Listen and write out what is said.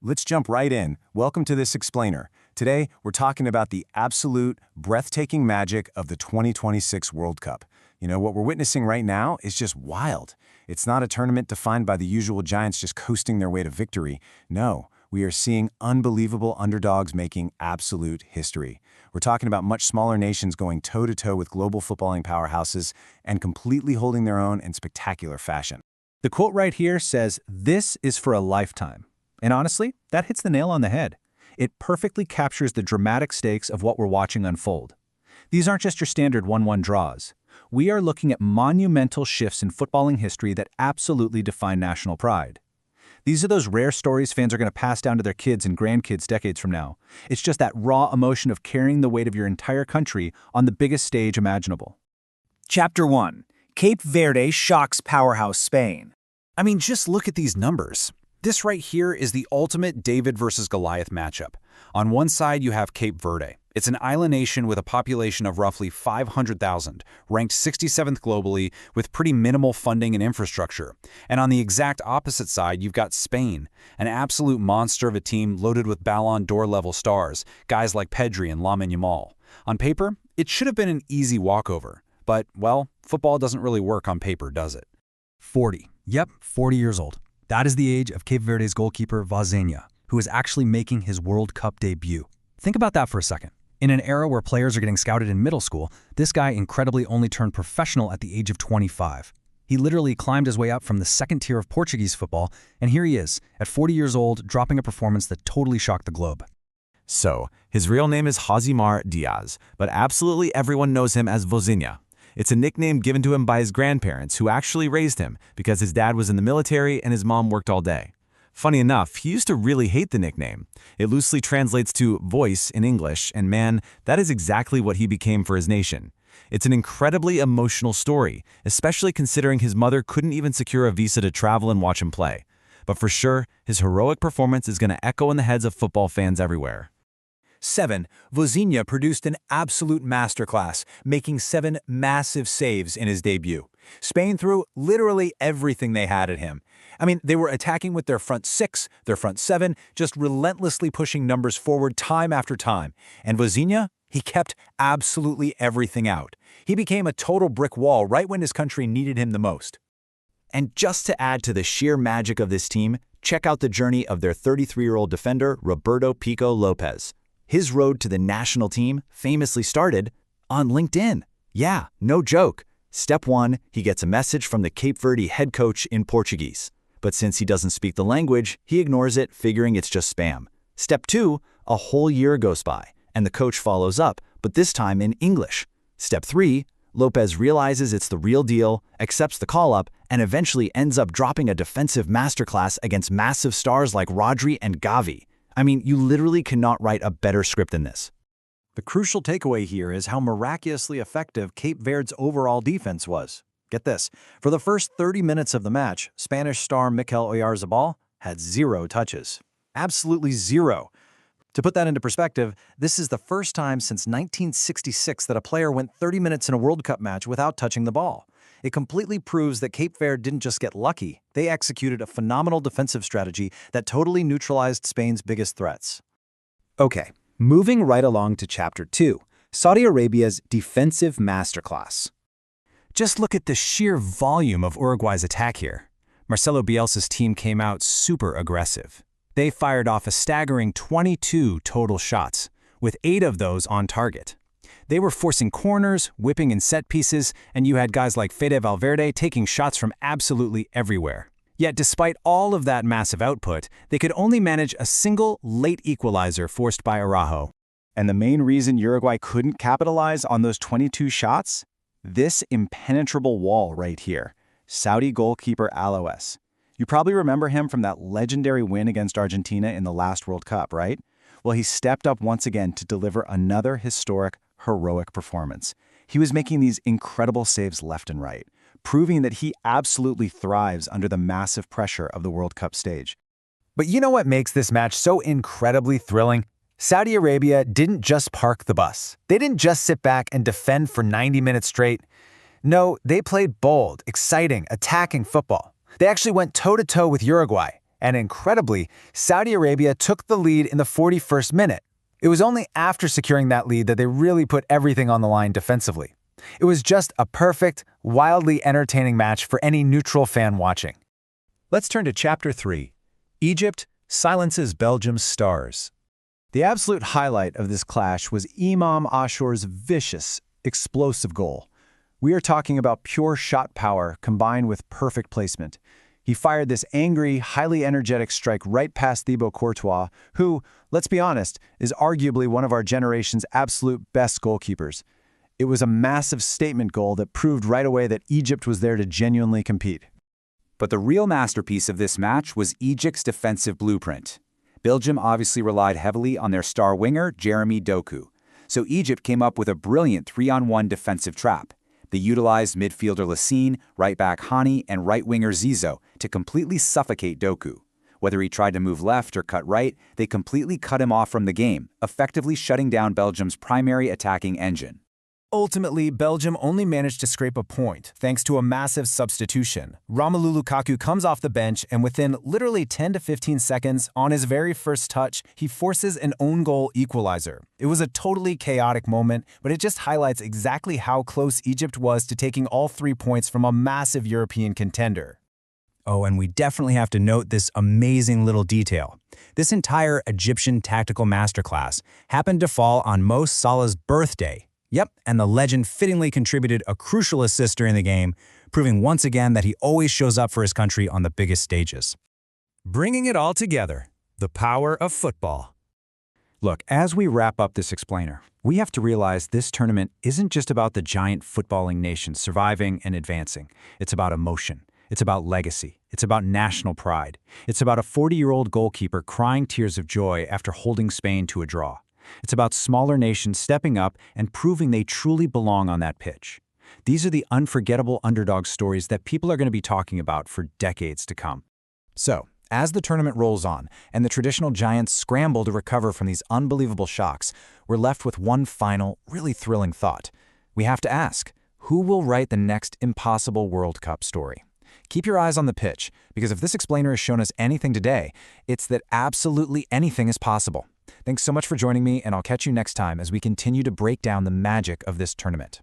let's jump right in. Welcome to this explainer. Today, we're talking about the absolute, breathtaking magic of the 2026 World Cup. You know, what we're witnessing right now is just wild. It's not a tournament defined by the usual giants just coasting their way to victory. No, we are seeing unbelievable underdogs making absolute history. We're talking about much smaller nations going toe-to-toe with global footballing powerhouses and completely holding their own in spectacular fashion. The quote right here says, "This is for a lifetime." And honestly, that hits the nail on the head. It perfectly captures the dramatic stakes of what we're watching unfold. These aren't just your standard 1-1 draws. We are looking at monumental shifts in footballing history that absolutely define national pride. These are those rare stories fans are going to pass down to their kids and grandkids decades from now. It's just that raw emotion of carrying the weight of your entire country on the biggest stage imaginable. Chapter 1. Cape Verde shocks powerhouse Spain. I mean, just look at these numbers. This right here is the ultimate David versus Goliath matchup. On one side, you have Cape Verde. It's an island nation with a population of roughly 500,000, ranked 67th globally, with pretty minimal funding and infrastructure. And on the exact opposite side, you've got Spain, an absolute monster of a team loaded with Ballon d'Or level stars, guys like Pedri and Lamine Yamal. On paper, it should have been an easy walkover. But, well, football doesn't really work on paper, does it? 40. Yep, 40 years old. That is the age of Cape Verde's goalkeeper Vozinha, who is actually making his World Cup debut. Think about that for a second. In an era where players are getting scouted in middle school, this guy incredibly only turned professional at the age of 25. He literally climbed his way up from the second tier of Portuguese football, and here he is, at 40 years old, dropping a performance that totally shocked the globe. So, his real name is Josimar Diaz, but absolutely everyone knows him as Vozinha. It's a nickname given to him by his grandparents, who actually raised him because his dad was in the military and his mom worked all day. Funny enough, he used to really hate the nickname. It loosely translates to voice in English, and man, that is exactly what he became for his nation. It's an incredibly emotional story, especially considering his mother couldn't even secure a visa to travel and watch him play. But for sure, his heroic performance is going to echo in the heads of football fans everywhere. 7. Vozinha produced an absolute masterclass, making 7 massive saves in his debut. Spain threw literally everything they had at him. I mean, they were attacking with their front 6, their front 7, just relentlessly pushing numbers forward time after time. And Vozinha, he kept absolutely everything out. He became a total brick wall right when his country needed him the most. And just to add to the sheer magic of this team, check out the journey of their 33-year-old defender, Roberto Pico Lopez. His road to the national team famously started on LinkedIn. Yeah, no joke. Step 1, he gets a message from the Cape Verde head coach in Portuguese. But since he doesn't speak the language, he ignores it, figuring it's just spam. Step 2, a whole year goes by, and the coach follows up, but this time in English. Step 3, Lopez realizes it's the real deal, accepts the call-up, and eventually ends up dropping a defensive masterclass against massive stars like Rodri and Gavi. I mean, you literally cannot write a better script than this. The crucial takeaway here is how miraculously effective Cape Verde's overall defense was. Get this, for the first 30 minutes of the match, Spanish star Mikel Oyarzabal had 0 touches. Absolutely 0. To put that into perspective, this is the first time since 1966 that a player went 30 minutes in a World Cup match without touching the ball. It completely proves that Cape Verde didn't just get lucky, they executed a phenomenal defensive strategy that totally neutralized Spain's biggest threats. Okay, moving right along to Chapter 2, Saudi Arabia's defensive masterclass. Just look at the sheer volume of Uruguay's attack here. Marcelo Bielsa's team came out super aggressive. They fired off a staggering 22 total shots, with 8 of those on target. They were forcing corners, whipping in set pieces, and you had guys like Fede Valverde taking shots from absolutely everywhere. Yet despite all of that massive output, they could only manage a single late equalizer forced by Araujo. And the main reason Uruguay couldn't capitalize on those 22 shots? This impenetrable wall right here, Saudi goalkeeper Aloes. You probably remember him from that legendary win against Argentina in the last World Cup, right? Well, he stepped up once again to deliver another historic, heroic performance. He was making these incredible saves left and right, proving that he absolutely thrives under the massive pressure of the World Cup stage. But you know what makes this match so incredibly thrilling? Saudi Arabia didn't just park the bus. They didn't just sit back and defend for 90 minutes straight. No, they played bold, exciting, attacking football. They actually went toe-to-toe with Uruguay, And incredibly, Saudi Arabia took the lead in the 41st minute. It was only after securing that lead that they really put everything on the line defensively. It was just a perfect, wildly entertaining match for any neutral fan watching. Let's turn to Chapter 3. Egypt silences Belgium's stars. The absolute highlight of this clash was Imam Ashur's vicious, explosive goal. We are talking about pure shot power combined with perfect placement. He fired this angry, highly energetic strike right past Thibaut Courtois, who, let's be honest, is arguably one of our generation's absolute best goalkeepers. It was a massive statement goal that proved right away that Egypt was there to genuinely compete. But the real masterpiece of this match was Egypt's defensive blueprint. Belgium obviously relied heavily on their star winger, Jeremy Doku. So Egypt came up with a brilliant 3-on-1 defensive trap. They utilized midfielder Lassine, right back Hani, and right winger Zizou to completely suffocate Doku. Whether he tried to move left or cut right, they completely cut him off from the game, effectively shutting down Belgium's primary attacking engine. Ultimately, Belgium only managed to scrape a point thanks to a massive substitution. Romelu Lukaku comes off the bench, and within literally 10 to 15 seconds, on his very first touch, he forces an own goal equalizer. It was a totally chaotic moment, but it just highlights exactly how close Egypt was to taking all 3 points from a massive European contender. Oh, and we definitely have to note this amazing little detail. This entire Egyptian tactical masterclass happened to fall on Mo Salah's birthday. Yep, and the legend fittingly contributed a crucial assist during the game, proving once again that he always shows up for his country on the biggest stages. Bringing it all together, the power of football. Look, as we wrap up this explainer, we have to realize this tournament isn't just about the giant footballing nations surviving and advancing. It's about emotion. It's about legacy. It's about national pride. It's about a 40-year-old goalkeeper crying tears of joy after holding Spain to a draw. It's about smaller nations stepping up and proving they truly belong on that pitch. These are the unforgettable underdog stories that people are going to be talking about for decades to come. So, as the tournament rolls on and the traditional giants scramble to recover from these unbelievable shocks, we're left with one final, really thrilling thought. We have to ask, who will write the next impossible World Cup story? Keep your eyes on the pitch, because if this explainer has shown us anything today, it's that absolutely anything is possible. Thanks so much for joining me, and I'll catch you next time as we continue to break down the magic of this tournament.